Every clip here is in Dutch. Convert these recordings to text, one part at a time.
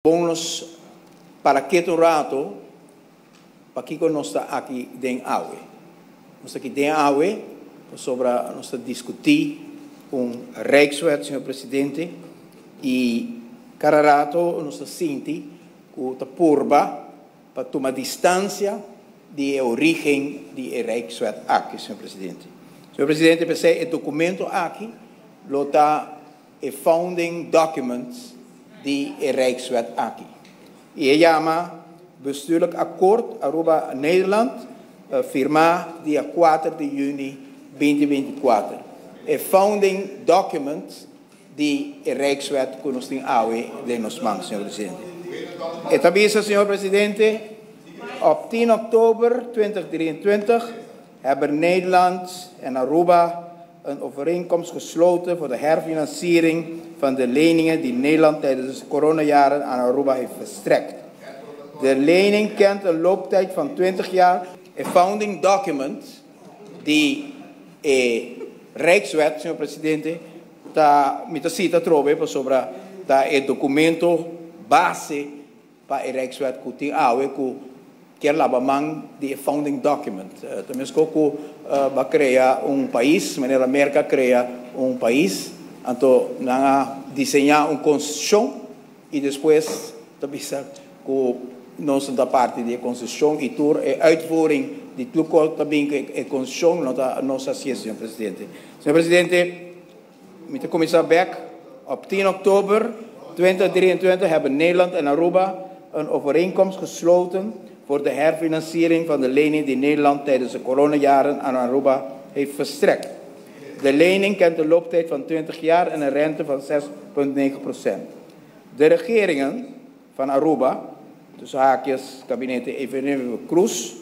Vamos para que um rato, para que nós está aqui den awe. Nós aqui den awe sobre nós discutir Rijkswet, senhor presidente, e cada rato nós sente que a purba para tomar distância de origem de Rijkswet aqui, senhor presidente. Senhor presidente, pensei o documento aqui, lo está founding documents die Rijkswet aqui. E ele chama bestuurlijk akkoord Aruba Nederland, firma dia 4 de junho 2024. E founding documents die Rijkswet que nós temos de nos mãos, senhor presidente. E também, senhor presidente, op 10 oktober 2023 hebben Nederland en Aruba een overeenkomst gesloten voor de herfinanciering van de leningen die Nederland tijdens de coronajaren aan Aruba heeft verstrekt. De lening kent een looptijd van 20 jaar. Een founding document die Rijkswet, senhor presidente, met de cita trove sobre het documento base para a Rijkswet que tem que labamang de founding document. Também que vai criar país, maneira América cria país, então desenhar constituição e depois também que nós da parte da constituição e tour a uitvoering de tudo também a constituição nós assim, senhor presidente. Senhor presidente, met de commissaris Beck, op 10 oktober 2023 hebben Nederland en Aruba een overeenkomst gesloten voor de herfinanciering van de lening die Nederland tijdens de coronajaren aan Aruba heeft verstrekt. De lening kent een looptijd van 20 jaar en een rente van 6,9%. De regeringen van Aruba, tussen haakjes kabinetten Evenepoel Cruz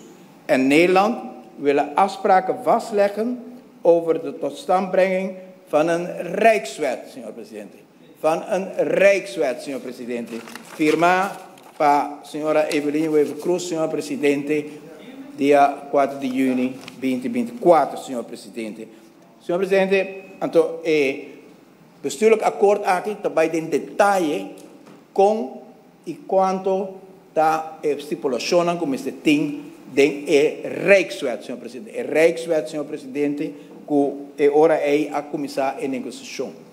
en Nederland, willen afspraken vastleggen over de totstandbrenging van een Rijkswet, senhor presidente. Van een Rijkswet, senhor presidente. Firma para a senhora Evenepoel Cruz, senhor presidente, dia 4 de junho 2024, senhor presidente. Senhor presidente, então, bestuurlijk akkoord aqui também tem detalhe com e quanto está estipulação como este tem den Rijkswet, senhor presidente. Rijkswet, senhor presidente, que é hora a começar a negociação.